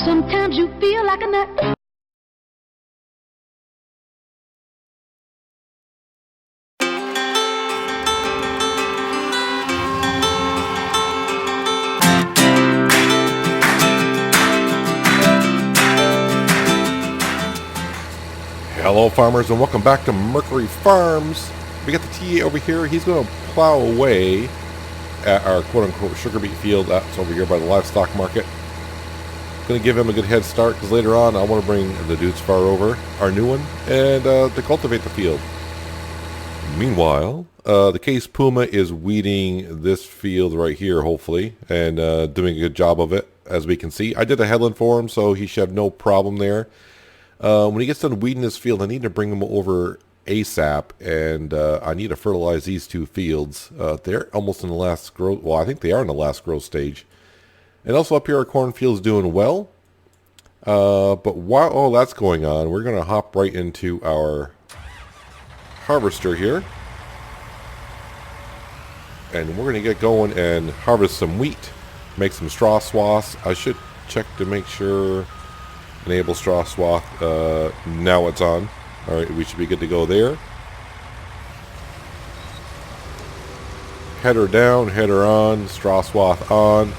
Sometimes you feel like a nut. Hello farmers, and welcome back to Mercury Farms. We got the TA over here. He's going to plow away at our quote-unquote sugar beet field that's over here by the livestock market. Going to give him a good head start because later on I want to bring the Deutz Fahr over, our new one, and to cultivate the field. Meanwhile, the Case Puma is weeding this field right here, hopefully, and doing a good job of it, as we can see. I did a headland for him, so he should have no problem there. When he gets done weeding this field, I need to bring him over ASAP, and I need to fertilize these two fields. They're almost in the last growth. Well, I think they are in the last growth stage. And also up here, our cornfield's doing well. But while all that's going on, we're going to hop right into our harvester here. And we're going to get going and harvest some wheat, make some straw swaths. I should check to make sure... Enable straw swath. Now it's on. Alright, we should be good to go there. Header down, header on, straw swath on.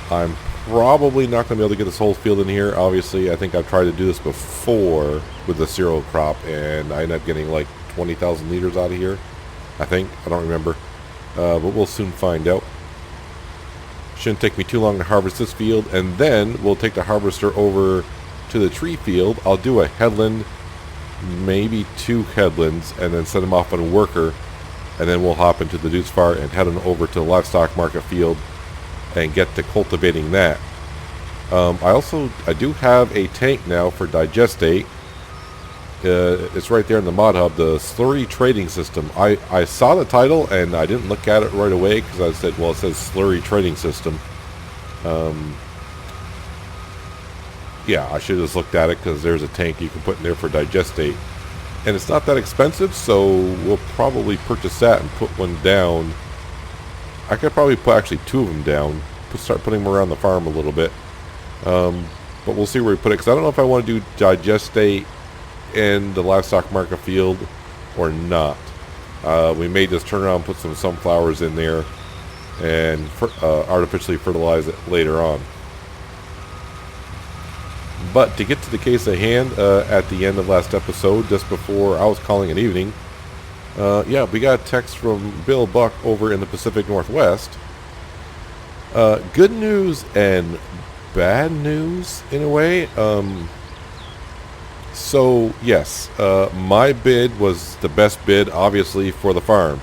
I'm probably not going to be able to get this whole field in here. Obviously, I think I've tried to do this before with the cereal crop, and I ended up getting like 20,000 liters out of here. I think. I don't remember. But we'll soon find out. Shouldn't take me too long to harvest this field, and then we'll take the harvester over to the tree field. I'll do a headland, maybe 2 headlands, and then set them off on a worker, and then we'll hop into the Deutz Fahr and head on over to the livestock market field and get to cultivating that. I do have a tank now for digestate. It's right there in the mod hub, the slurry trading system. I saw the title and I didn't look at it right away because I said, well, it says slurry trading system. Yeah, I should have just looked at it because there's a tank you can put in there for digestate. And it's not that expensive, so we'll probably purchase that and put one down. I could probably put actually 2 of them down, start putting them around the farm a little bit. But we'll see where we put it because I don't know if I want to do digestate in the livestock market field or not. We may just turn around and put some sunflowers in there and artificially fertilize it later on. But to get to the case at hand, at the end of last episode, just before I was calling it evening, yeah, we got a text from Bill Buck over in the Pacific Northwest. Good news and bad news in a way. So yes, my bid was the best bid, obviously, for the farm.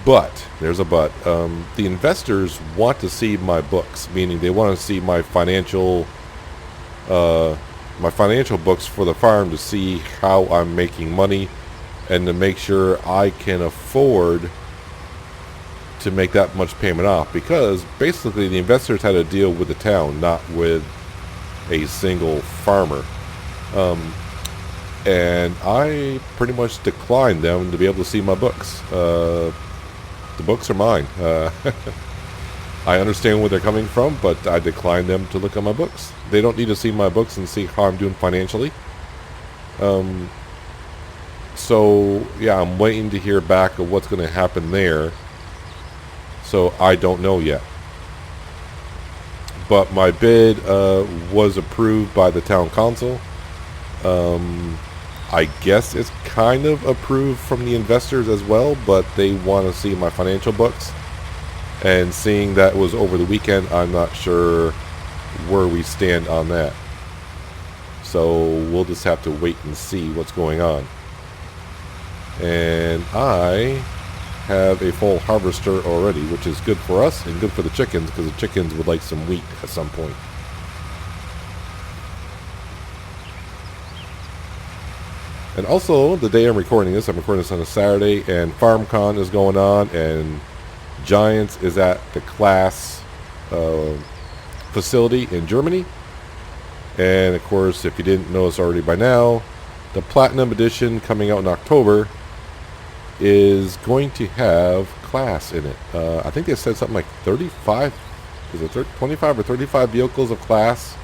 But there's a but. The investors want to see my books, meaning they want to see my financial books for the farm to see how I'm making money, and to make sure I can afford to make that much payment off. Because basically, the investors had a deal with the town, not with a single farmer, and I pretty much declined them to be able to see my books. The books are mine. I understand where they're coming from, but I declined them to look at my books. They don't need to see my books and see how I'm doing financially. So yeah, I'm waiting to hear back of what's going to happen there. So I don't know yet. But my bid was approved by the town council. I guess it's kind of approved from the investors as well, but they want to see my financial books. And seeing that was over the weekend, I'm not sure where we stand on that. So we'll just have to wait and see what's going on. And I have a full harvester already, which is good for us and good for the chickens, because the chickens would like some wheat at some point. And also, the day I'm recording this on a Saturday, and FarmCon is going on, and Giants is at the class facility in Germany. And of course, if you didn't know this already by now, the Platinum Edition coming out in October is going to have class in it. I think they said something like 35 is it 25 or 35 vehicles of class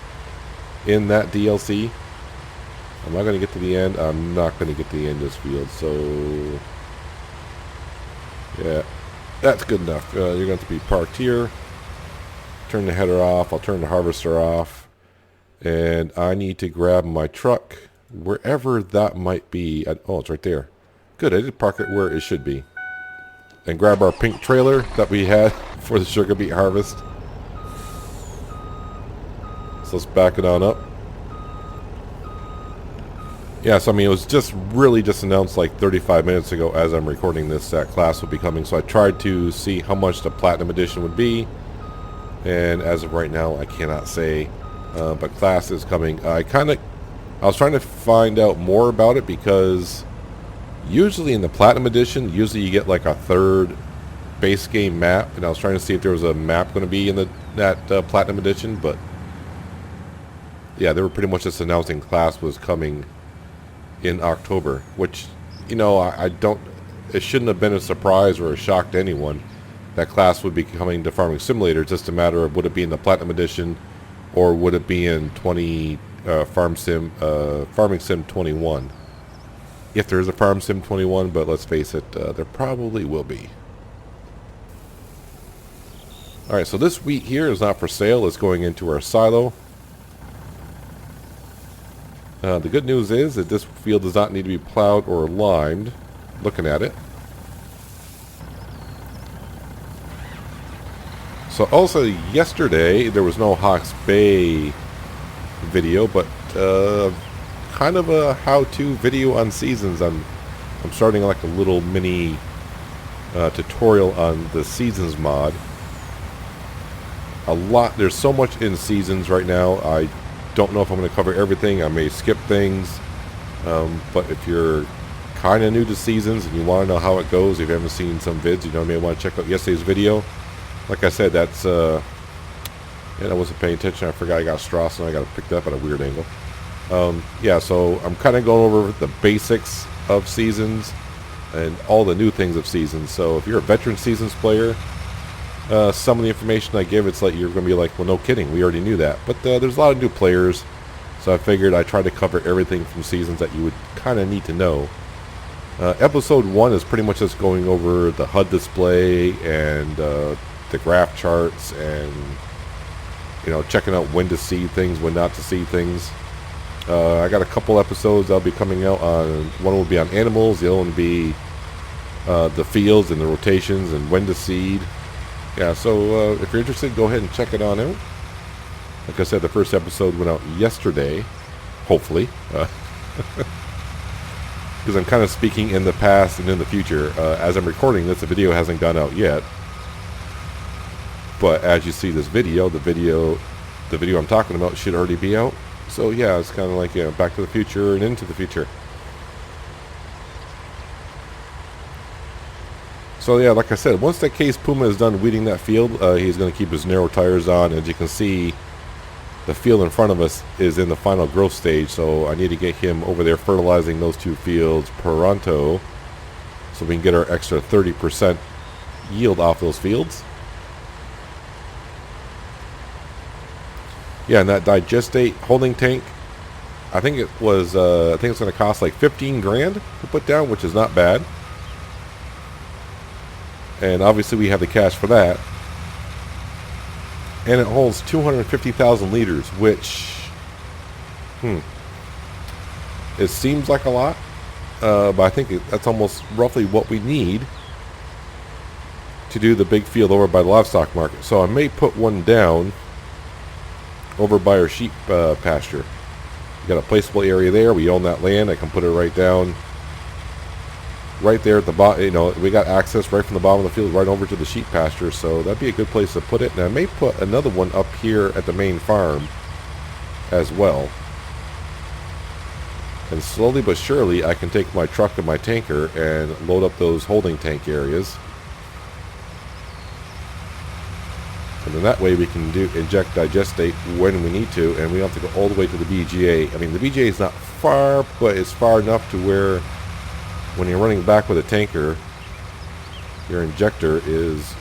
in that DLC. I'm not going to get to the end. I'm not going to get to the end of this field. So, yeah, that's good enough. You're going to be parked here. Turn the header off. I'll turn the harvester off. And I need to grab my truck wherever that might be. Oh, it's right there. Good, I did park it where it should be. And grab our pink trailer that we had for the sugar beet harvest. So let's back it on up. Yeah, so I mean, it was just announced like 35 minutes ago as I'm recording this that class will be coming. So I tried to see how much the Platinum Edition would be. And as of right now, I cannot say. But class is coming. I was trying to find out more about it because usually in the Platinum Edition, usually you get like a third base game map. And I was trying to see if there was a map going to be in that Platinum Edition. But yeah, they were pretty much just announcing class was coming in October, which, you know, it shouldn't have been a surprise or a shock to anyone that class would be coming to Farming Simulator. It's just a matter of would it be in the Platinum Edition or would it be in Farming Sim 21. If there is a Farm Sim 21, but let's face it, there probably will be. Alright, so this wheat here is not for sale. It's going into our silo. The good news is that this field does not need to be plowed or limed. Looking at it. So also yesterday there was no Hawke's Bay video, but kind of a how-to video on seasons. I'm starting like a little mini tutorial on the seasons mod. There's so much in seasons right now. I don't know if I'm going to cover everything. I may skip things, but if you're kind of new to seasons and you want to know how it goes, if you haven't seen some vids, you may want to check out yesterday's video. Like I said, that's I wasn't paying attention. I forgot I got Strauss and I got it picked up at a weird angle. Yeah, so I'm kind of going over the basics of seasons and all the new things of seasons. So if you're a veteran seasons player, some of the information I give, it's like you're going to be like, well, no kidding, we already knew that. But there's a lot of new players, so I figured I try to cover everything from seasons that you would kind of need to know. Episode 1 is pretty much just going over the HUD display and the graph charts and, you know, checking out when to see things, when not to see things. I got a couple episodes that'll be coming out on. One will be on animals, the other one will be the fields and the rotations and when to seed. Yeah, so if you're interested, go ahead and check it on out. Like I said, the first episode went out yesterday, hopefully. Because I'm kind of speaking in the past and in the future. As I'm recording this, the video hasn't gone out yet. But as you see this video, the video I'm talking about should already be out. So yeah, it's kind of like, you know, Back to the Future and Into the Future. So yeah, like I said, once that Case Puma is done weeding that field, he's going to keep his narrow tires on. As you can see, the field in front of us is in the final growth stage, so I need to get him over there fertilizing those two fields pronto, so we can get our extra 30% yield off those fields. Yeah, and that digestate holding tank, I think it's going to cost like 15 grand to put down, which is not bad. And obviously we have the cash for that. And it holds 250,000 liters, which, it seems like a lot, but I think that's almost roughly what we need to do the big field over by the livestock market. So I may put one down over by our sheep pasture. We got a placeable area there. We own that land. I can put it right down, right there at the bottom. You know, we got access right from the bottom of the field right over to the sheep pasture, so that'd be a good place to put it. And I may put another one up here at the main farm as well. And slowly but surely, I can take my truck and my tanker and load up those holding tank areas. And then that way we can inject digestate when we need to, and we don't have to go all the way to the BGA. I mean, the BGA is not far, but it's far enough to where when you're running back with a tanker, your injector is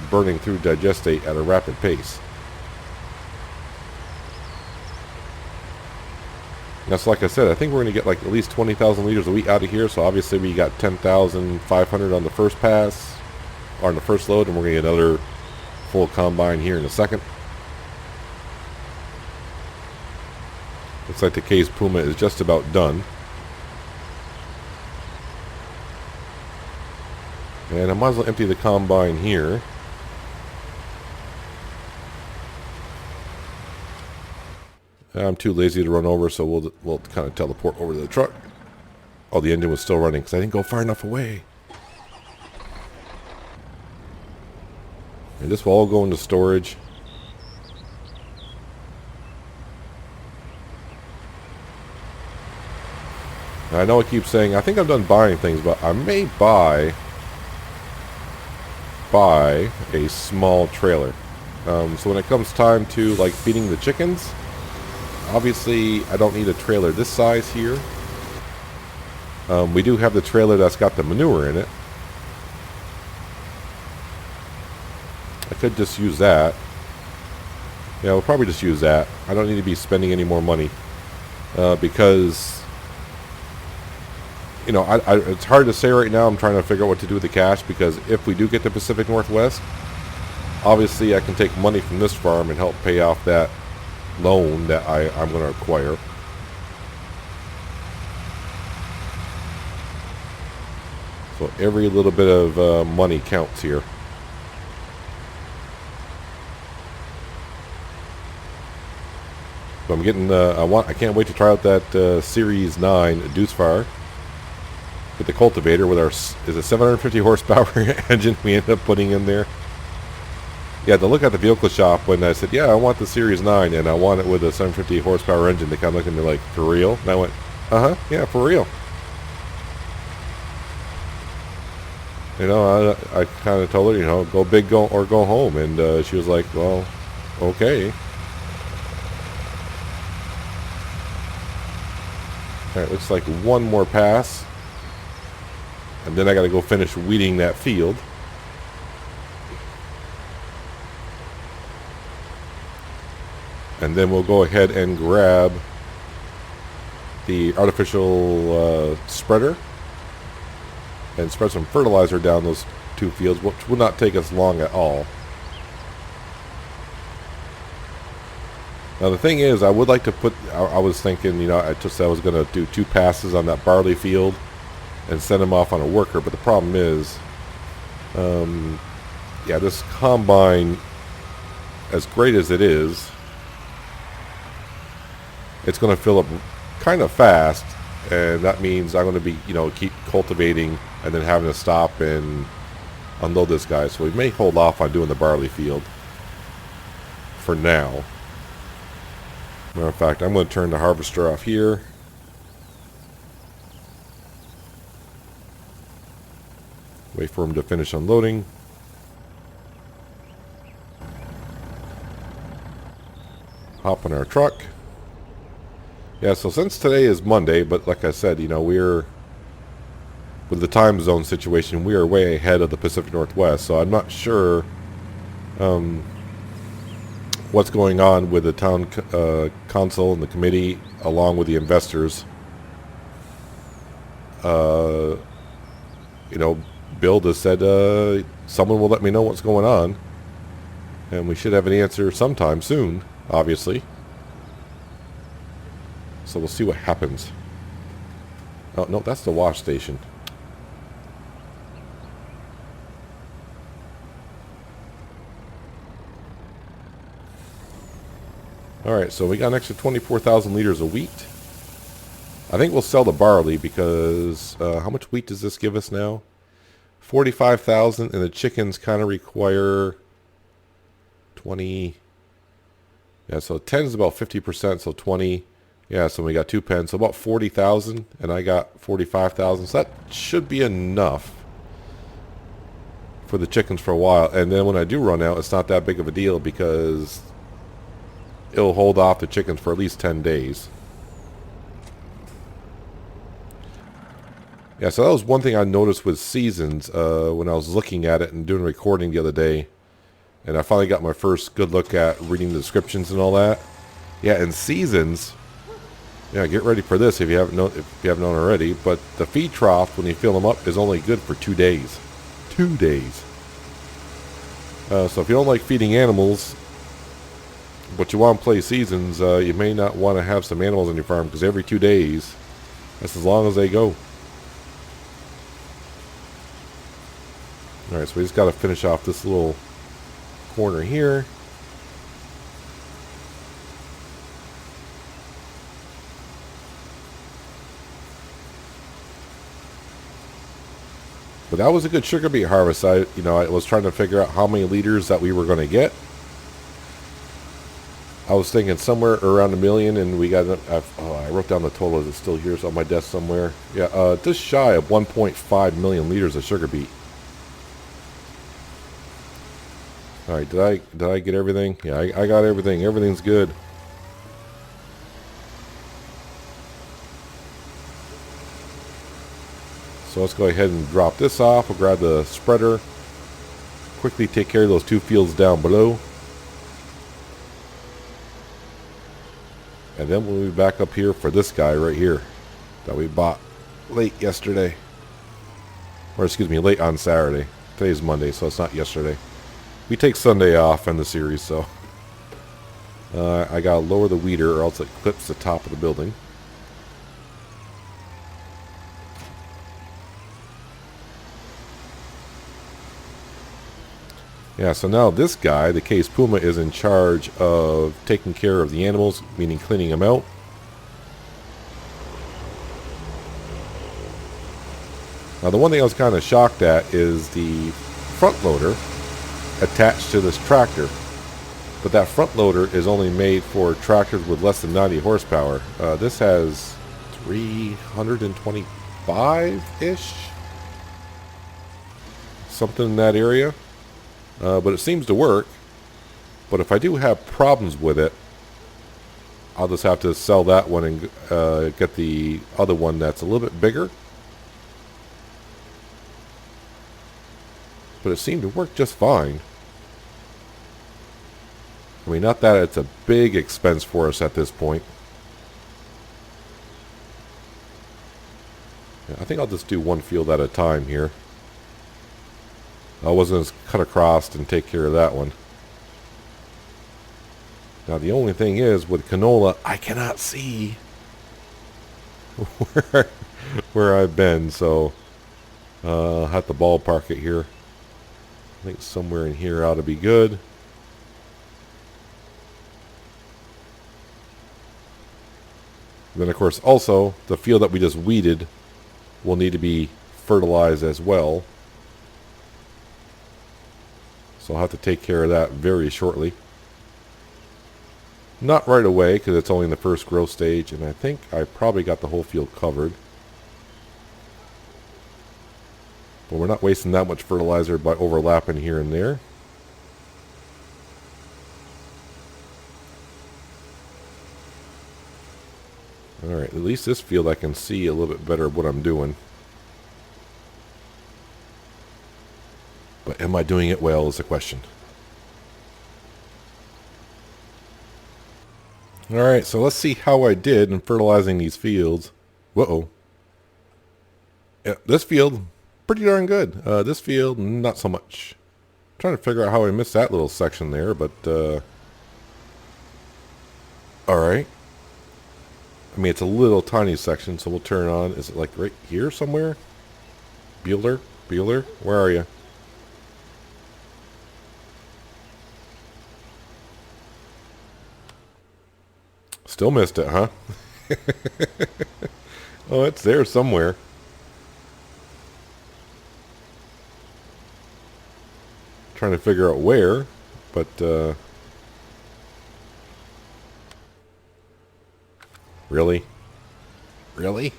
burning through digestate at a rapid pace. That's like I said, I think we're going to get like at least 20,000 liters a week out of here. So obviously we got 10,500 on the first pass, or on the first load, and we're going to get another full combine here in a second. Looks like the Case Puma is just about done. And I might as well empty the combine here. I'm too lazy to run over, so we'll kind of teleport over to the truck. Oh, the engine was still running because I didn't go far enough away. And this will all go into storage. Now, I know I keep saying I think I'm done buying things, but I may buy a small trailer. So when it comes time to like feeding the chickens, obviously I don't need a trailer this size here. We do have the trailer that's got the manure in it. I could just use that. Yeah, we'll probably just use that. I don't need to be spending any more money because, you know, it's hard to say right now. I'm trying to figure out what to do with the cash, because if we do get the Pacific Northwest, obviously I can take money from this farm and help pay off that loan that I'm going to acquire. So every little bit of money counts here. So I'm getting. I can't wait to try out that Series 9 Deutz Fahr with the cultivator with our is a 750 horsepower engine we ended up putting in there. Yeah, to look at the vehicle shop when I said, yeah, I want the Series 9 and I want it with a 750 horsepower engine, they kind of looked at me like, for real? And I went, yeah, for real. You know, I kind of told her, you know, go big or go home. And she was like, well, okay. Alright, looks like one more pass. And then I got to go finish weeding that field. And then we'll go ahead and grab the artificial spreader and spread some fertilizer down those two fields, which will not take us long at all. Now the thing is, I would like to put, I was thinking, you know, I was going to do 2 passes on that barley field and send them off on a worker, but the problem is, yeah, this combine, as great as it is, it's going to fill up kind of fast, and that means I'm going to be, you know, keep cultivating and then having to stop and unload this guy. So we may hold off on doing the barley field for now. Matter of fact, I'm going to turn the harvester off here. Wait for him to finish unloading. Hop in our truck. Yeah, so since today is Monday, but like I said, you know, we're, with the time zone situation, we are way ahead of the Pacific Northwest, so I'm not sure what's going on with the town council and the committee, along with the investors. You know, Bill just said someone will let me know what's going on, and we should have an answer sometime soon, obviously. So we'll see what happens. Oh, no, that's the wash station. Alright, so we got an extra 24,000 liters of wheat. I think we'll sell the barley because how much wheat does this give us now? 45,000, and the chickens kind of require 20. Yeah, so 10 is about 50%, so 20. Yeah, so we got 2 pens, so about 40,000, and I got 45,000, so that should be enough for the chickens for a while. And then when I do run out, it's not that big of a deal because it'll hold off the chickens for at least 10 days. Yeah, so that was one thing I noticed with seasons when I was looking at it and doing recording the other day, and I finally got my first good look at reading the descriptions and all that. Yeah, in seasons, Yeah, get ready for this if you haven't known already. But the feed trough, when you fill them up, is only good for 2 days. 2 days. So if you don't like feeding animals, but you want to play seasons, you may not want to have some animals on your farm, because every 2 days, that's as long as they go. Alright, so we just got to finish off this little corner here. But that was a good sugar beet harvest. I was trying to figure out how many liters that we were going to get. I was thinking somewhere around 1 million, and we got. I wrote down the total. Is it still here? It's on my desk somewhere. Yeah, just shy of 1.5 million liters of sugar beet. All right, did I get everything? Yeah, I got everything. Everything's good. So let's go ahead and drop this off. We'll grab the spreader. Quickly take care of those 2 fields down below. And then we'll be back up here for this guy right here that we bought late yesterday. Or excuse me, late on Saturday. Today's Monday, so it's not yesterday. We take Sunday off in the series, so I gotta lower the weeder or else it clips the top of the building. Yeah, so now this guy, the Case Puma, is in charge of taking care of the animals, meaning cleaning them out. Now the one thing I was kind of shocked at is the front loader attached to this tractor. But that front loader is only made for tractors with less than 90 horsepower. This has 325-ish? Something in that area. But it seems to work. But if I do have problems with it, I'll just have to sell that one and get the other one that's a little bit bigger. But it seemed to work just fine. I mean, not that it's a big expense for us at this point. Yeah, I think I'll just do one field at a time here. I wasn't just cut across and take care of that one. Now the only thing is, with canola, I cannot see where I've been, so I'll have to ballpark it here. I think somewhere in here ought to be good. Then of course also the field that we just weeded will need to be fertilized as well. So I'll have to take care of that very shortly. Not right away because it's only in the first growth stage, and I think I probably got the whole field covered. But we're not wasting that much fertilizer by overlapping here and there. Alright, at least this field I can see a little bit better what I'm doing. But am I doing it well is the question. Alright, so let's see how I did in fertilizing these fields. Whoa. Yeah, this field, pretty darn good. This field, not so much. I'm trying to figure out how I missed that little section there, but alright. I mean, it's a little tiny section, so we'll turn on. Is it like right here somewhere? Bueller? Where are you? Still missed it, huh? Oh, it's there somewhere. Trying to figure out where, but really? Really?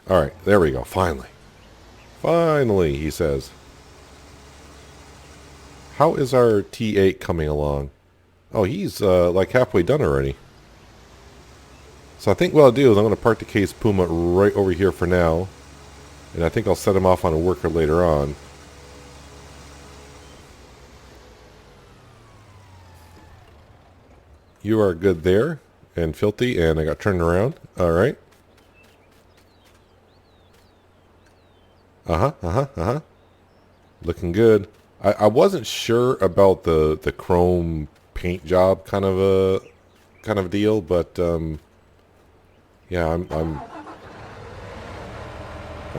Alright, there we go, finally. Finally, he says. How is our T8 coming along? Oh, he's like halfway done already. So I think what I'll do is I'm going to park the Case Puma right over here for now. And I think I'll set him off on a worker later on. You are good there. And filthy, and I got turned around. Alright. Looking good. I wasn't sure about the chrome paint job kind of a deal, but yeah, I'm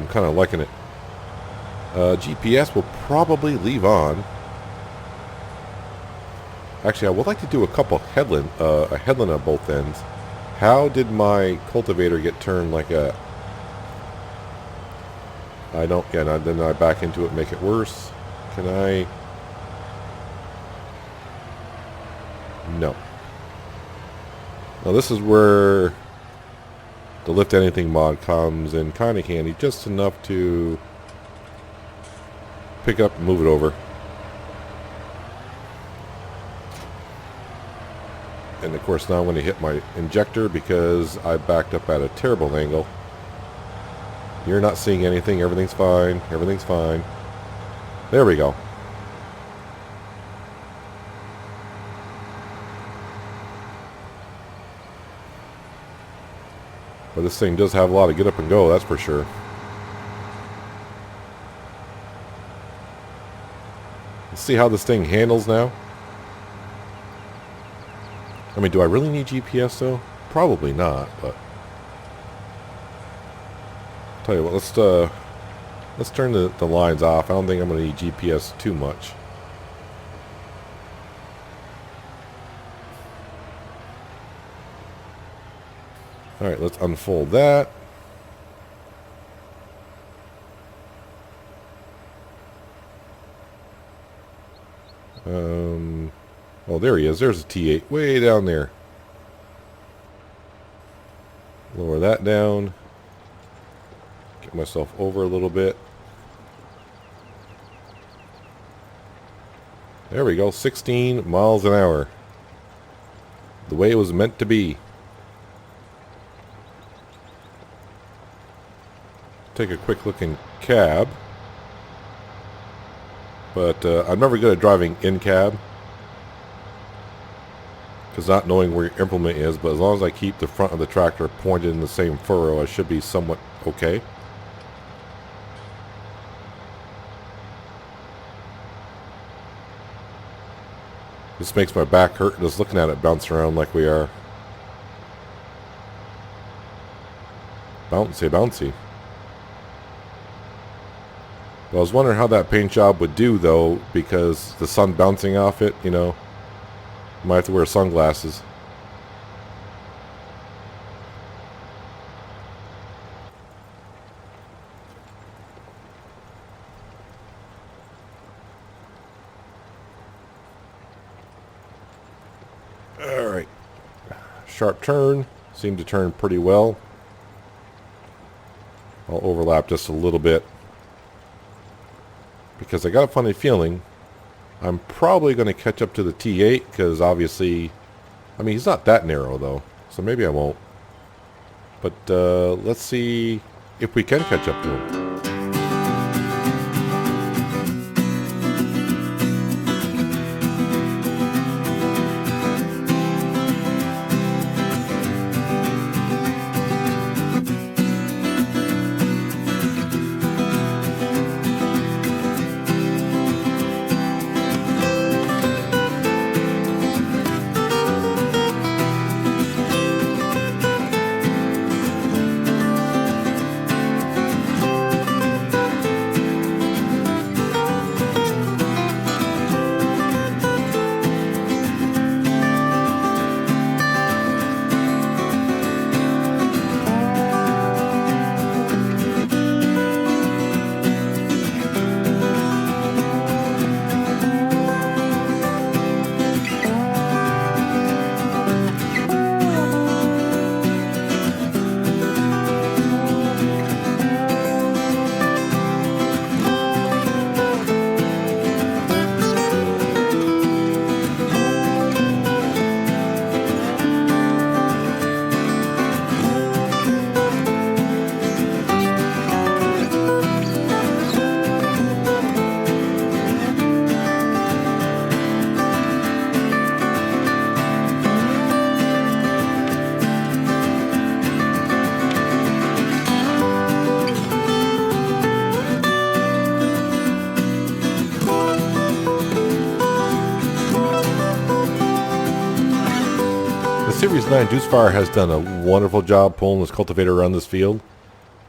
kind of liking it. GPS will probably leave on. Actually, I would like to do a couple headland, a headland on both ends. How did my cultivator get turned like a... I don't... Yeah, then I back into it and make it worse. Can I... No. Now this is where the Lift Anything mod comes in kind of handy. Just enough to pick up and move it over. And of course now I'm going to hit my injector because I backed up at a terrible angle. You're not seeing anything. Everything's fine. Everything's fine. There we go. But this thing does have a lot of get up and go, that's for sure. Let's see how this thing handles now. I mean, do I really need GPS though? Probably not, but tell you what, let's turn the lines off. I don't think I'm going to need GPS too much. All right, let's unfold that. Oh, there he is. There's a T8 way down there. Lower that down. Get myself over a little bit. There we go. 16 miles an hour. The way it was meant to be. Take a quick look in cab. But I'm never good at driving in cab. Because not knowing where your implement is, but as long as I keep the front of the tractor pointed in the same furrow, I should be somewhat okay. This makes my back hurt just looking at it bounce around like we are. Bouncy, bouncy. Well, I was wondering how that paint job would do, though, because the sun bouncing off it, you know. Might have to wear sunglasses. Alright. Sharp turn. Seemed to turn pretty well. I'll overlap just a little bit. Because I got a funny feeling I'm probably going to catch up to the T8 because obviously, I mean, he's not that narrow though, so maybe I won't. But let's see if we can catch up to him. This man Deutz Fahr has done a wonderful job pulling this cultivator around this field.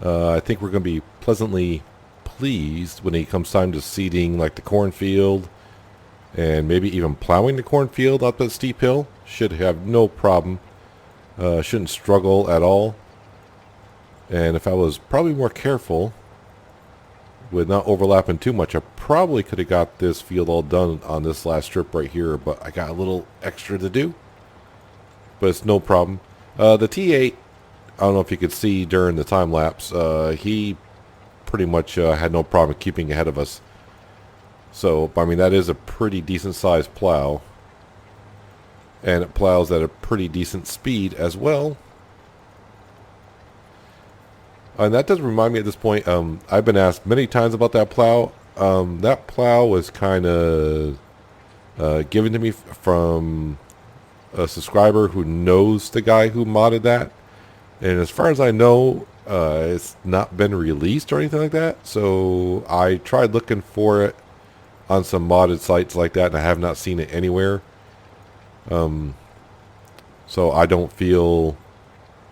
I think we're going to be pleasantly pleased when it comes time to seeding like the cornfield and maybe even plowing the cornfield up that steep hill. Should have no problem. Shouldn't struggle at all. And if I was probably more careful with not overlapping too much, I probably could have got this field all done on this last strip right here, but I got a little extra to do. But it's no problem. The T8, I don't know if you could see during the time lapse, he pretty much had no problem keeping ahead of us. So, I mean, that is a pretty decent sized plow. And it plows at a pretty decent speed as well. And that does remind me at this point, I've been asked many times about that plow. That plow was kind of given to me from a subscriber who knows the guy who modded that. And as far as I know, it's not been released or anything like that. So I tried looking for it on some modded sites like that, and I have not seen it anywhere. So I don't feel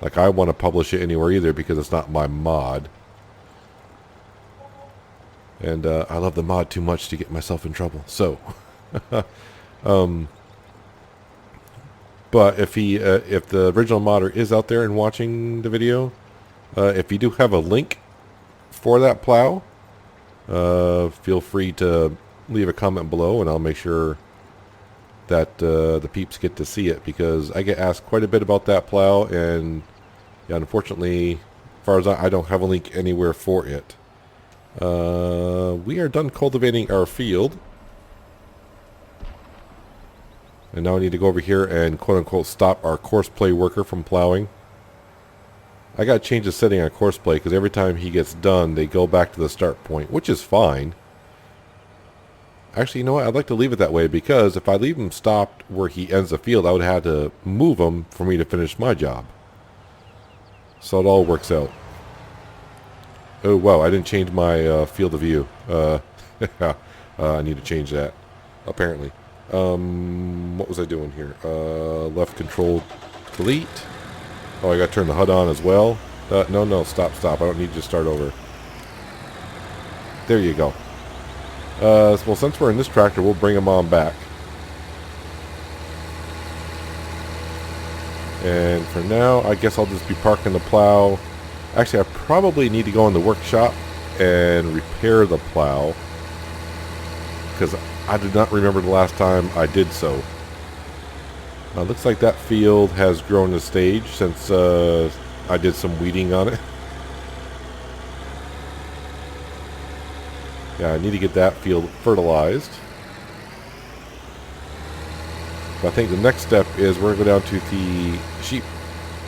like I want to publish it anywhere either because it's not my mod. And I love the mod too much to get myself in trouble. So, but if the original modder is out there and watching the video, if you do have a link for that plow, feel free to leave a comment below, and I'll make sure that the peeps get to see it, because I get asked quite a bit about that plow, and yeah, unfortunately, as far as I don't have a link anywhere for it. We are done cultivating our field, and now I need to go over here and quote-unquote stop our course play worker from plowing. I got to change the setting on course play because every time he gets done, they go back to the start point, which is fine. Actually, you know what? I'd like to leave it that way, because if I leave him stopped where he ends the field, I would have to move him for me to finish my job. So it all works out. Oh, wow. I didn't change my field of view. I need to change that, apparently. What was I doing here? Left control delete. Oh, I got to turn the HUD on as well. No, stop. I don't need you to start over. There you go. Well, since we're in this tractor, we'll bring them on back. And for now, I guess I'll just be parking the plow. Actually, I probably need to go in the workshop and repair the plow, because I did not remember the last time I did so. Looks like that field has grown a stage since I did some weeding on it. Yeah, I need to get that field fertilized. But I think the next step is we're going to go down to the sheep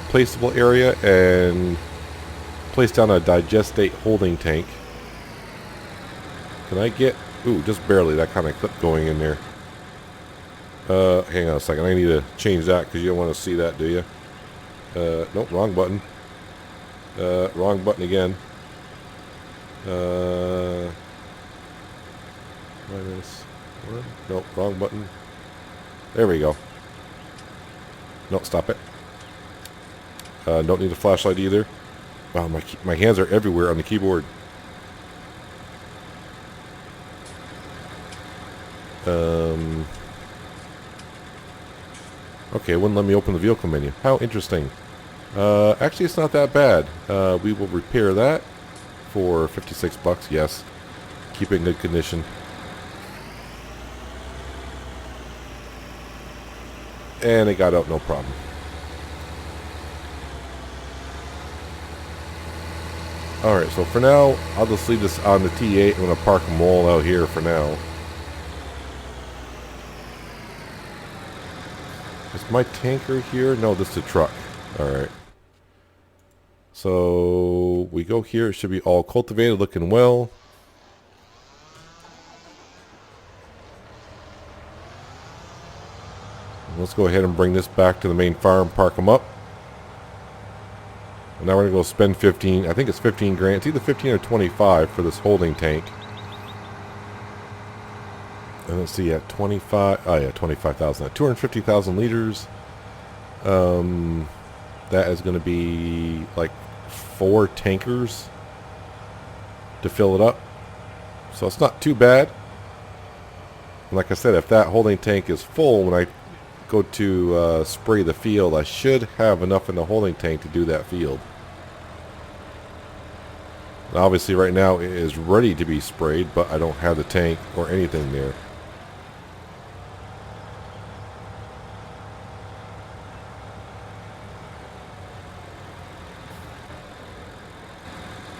placeable area and place down a digestate holding tank. Can I get... Ooh, just barely. That kind of clip going in there. Hang on a second. I need to change that because you don't want to see that, do you? Nope, wrong button. Wrong button again. -1. Nope, wrong button. There we go. Nope, stop it. Don't need a flashlight either. Wow, my hands are everywhere on the keyboard. Okay, it wouldn't let me open the vehicle menu. How interesting. Actually, it's not that bad. We will repair that for 56 bucks. Yes. Keep it in good condition. And it got out no problem. Alright, so for now, I'll just leave this on the T8. I'm going to park them all out here for now. Is my tanker here? No, this is a truck. Alright. So, we go here. It should be all cultivated, looking well. Let's go ahead and bring this back to the main farm, park them up. And now we're going to go spend 15, I think it's 15 grand. It's either 15 or 25 for this holding tank. And let's see, at 25, oh yeah, 25,000. At 250,000 liters. That is going to be like 4 tankers to fill it up. So it's not too bad. And like I said, if that holding tank is full when I go to spray the field, I should have enough in the holding tank to do that field. And obviously right now it is ready to be sprayed, but I don't have the tank or anything there.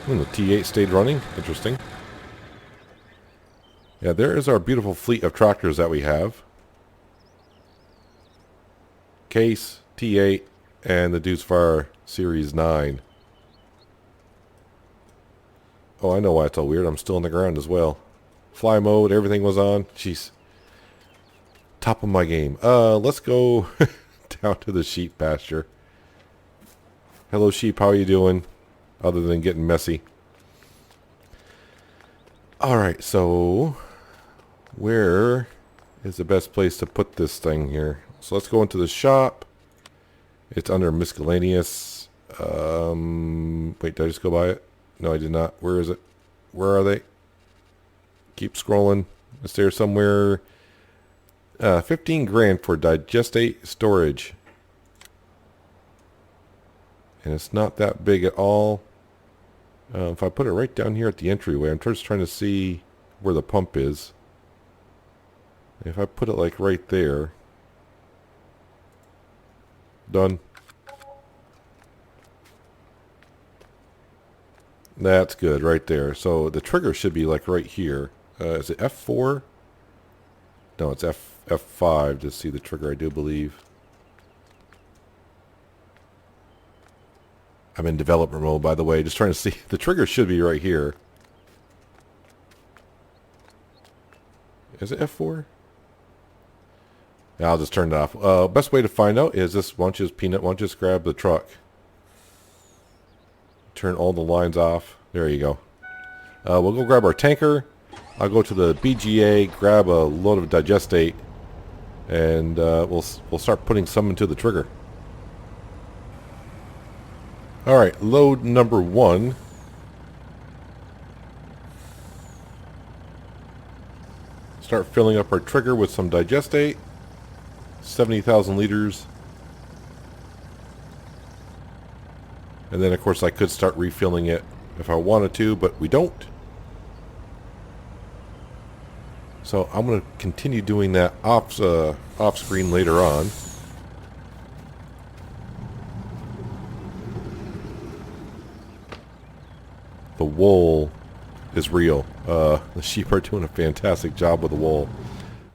And the T8 stayed running. Interesting. Yeah, there is our beautiful fleet of tractors that we have. Case, T8, and the Deutz Fahr Series 9. Oh, I know why it's all weird. I'm still on the ground as well. Fly mode, everything was on. Jeez. Top of my game. Let's go down to the sheep pasture. Hello, sheep. How are you doing? Other than getting messy. Alright, so where is the best place to put this thing here? So let's go into the shop. It's under miscellaneous. Wait, did I just go by it? No, I did not. Where is it? Where are they? Keep scrolling. It's there somewhere. 15 grand for digestate storage. And it's not that big at all. If I put it right down here at the entryway, I'm just trying to see where the pump is. If I put it like right there. Done. That's good right there. So the trigger should be like right here. Is it F4? No, it's F5 to see the trigger, I do believe. I'm in developer mode, by the way. Just trying to see. The trigger should be right here. Is it F4? Yeah, I'll just turn it off. Best way to find out is this. Why don't you just, Peanut, why don't you just grab the truck. Turn all the lines off. There you go. We'll go grab our tanker. I'll go to the BGA, grab a load of digestate, and we'll start putting some into the trigger. Alright, load number 1. Start filling up our trigger with some digestate. 70,000 liters. And then of course I could start refilling it if I wanted to, but we don't. So I'm going to continue doing that off screen later on. The wool is real. The sheep are doing a fantastic job with the wool.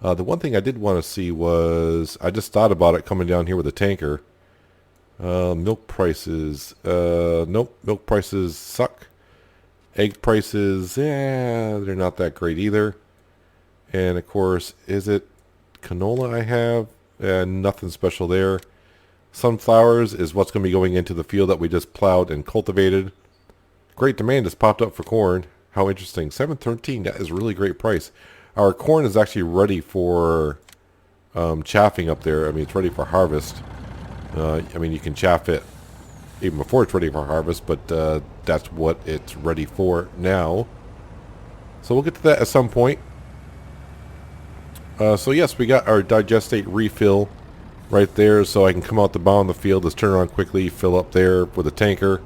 The one thing I did want to see was, I just thought about it coming down here with a tanker. Milk prices. Nope, milk prices suck. Egg prices, they're not that great either. And of course, is it canola I have? Nothing special there. Sunflowers is what's going to be going into the field that we just plowed and cultivated. Great demand has popped up for corn. How interesting. $7.13, that is a really great price. Our corn is actually ready for chaffing up there. I mean, it's ready for harvest. I mean, you can chaff it even before it's ready for harvest, but that's what it's ready for now. So we'll get to that at some point. So yes, we got our digestate refill right there, so I can come out the bottom of the field, just turn around quickly, fill up there with a tanker,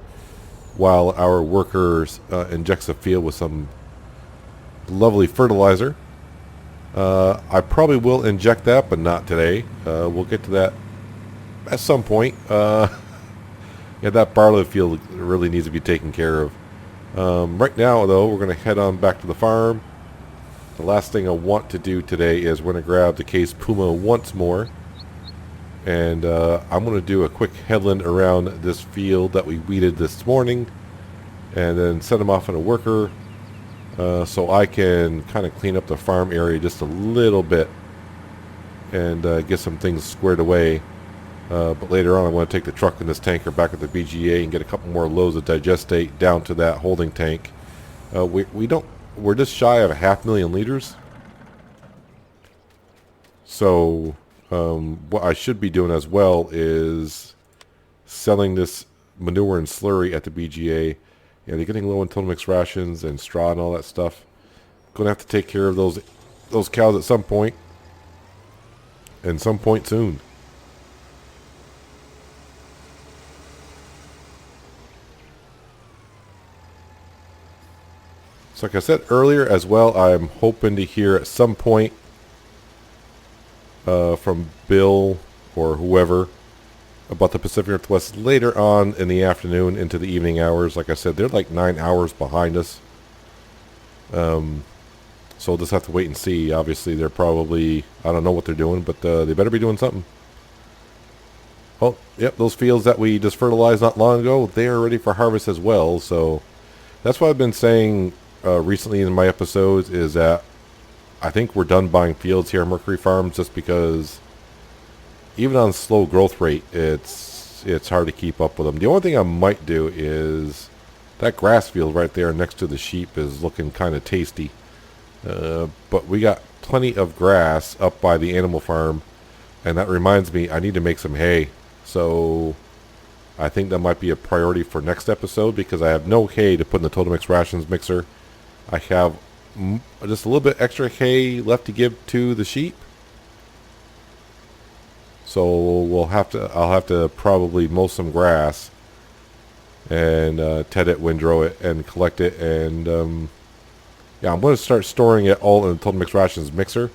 while our workers injects the field with some lovely fertilizer. I probably will inject that, but not today. We'll get to that at some point. Yeah, that barley field really needs to be taken care of. Right now, though, we're going to head on back to the farm. The last thing I want to do today is we're going to grab the Case Puma once more. And I'm going to do a quick headland around this field that we weeded this morning. And then send them off in a worker. So I can kind of clean up the farm area just a little bit. And get some things squared away. But later on I want to take the truck and this tanker back at the BGA and get a couple more loads of digestate down to that holding tank. We're just shy of 500,000 liters. So What I should be doing as well is selling this manure and slurry at the BGA. Yeah, they're getting low in total mix rations and straw and all that stuff. Gonna have to take care of those cows at some point, and some point soon. So like I said earlier as well, I'm hoping to hear at some point from Bill or whoever about the Pacific Northwest later on in the afternoon into the evening hours. Like I said, they're like 9 hours behind us. So we'll just have to wait and see. Obviously, they're probably, I don't know what they're doing, but they better be doing something. Oh, yep, those fields that we just fertilized not long ago, they are ready for harvest as well. So that's what I've been saying recently in my episodes, is that I think we're done buying fields here at Mercury Farms, just because even on slow growth rate, it's hard to keep up with them. The only thing I might do is that grass field right there next to the sheep is looking kind of tasty. But we got plenty of grass up by the animal farm, and that reminds me, I need to make some hay. So I think that might be a priority for next episode, because I have no hay to put in the Total Mix Rations mixer. I have just a little bit extra hay left to give to the sheep. So I'll have to probably mow some grass and ted it, windrow it, and collect it. And yeah, I'm going to start storing it all in the Total Mix Rations mixer,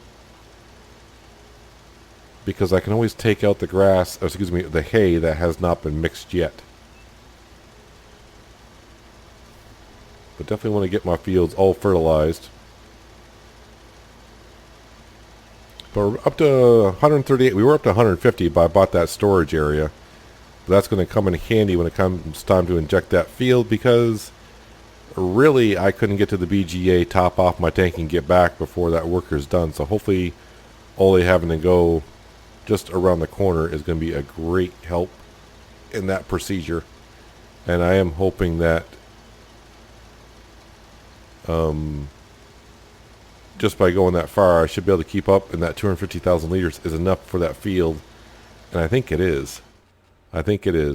because I can always take out the grass, or excuse me, the hay that has not been mixed yet. But definitely want to get my fields all fertilized. But we're up to 138. We were up to 150, but I bought that storage area. But that's going to come in handy when it comes time to inject that field, because really I couldn't get to the BGA, top off my tank, and get back before that worker's done. So hopefully only having to go just around the corner is going to be a great help in that procedure. And I am hoping that just by going that far, I should be able to keep up, and that 250,000 liters is enough for that field. And I think it is.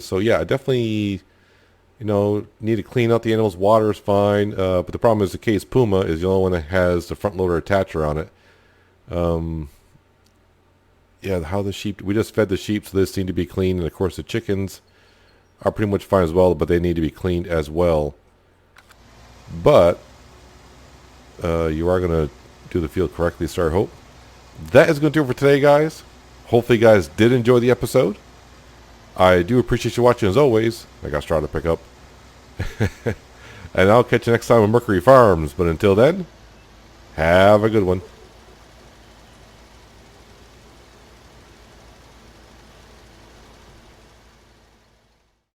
So yeah, I definitely, need to clean out the animals. Water is fine. But the problem is the Case Puma is the only one that has the front loader attacher on it. Yeah, how the sheep, we just fed the sheep, so they just need to be cleaned. And of course the chickens are pretty much fine as well, but they need to be cleaned as well. But you are going to do the field correctly, so I hope. That is going to do it for today, guys. Hopefully you guys did enjoy the episode. I do appreciate you watching as always. I got straw to pick up. And I'll catch you next time on Mercury Farms. But until then, have a good one.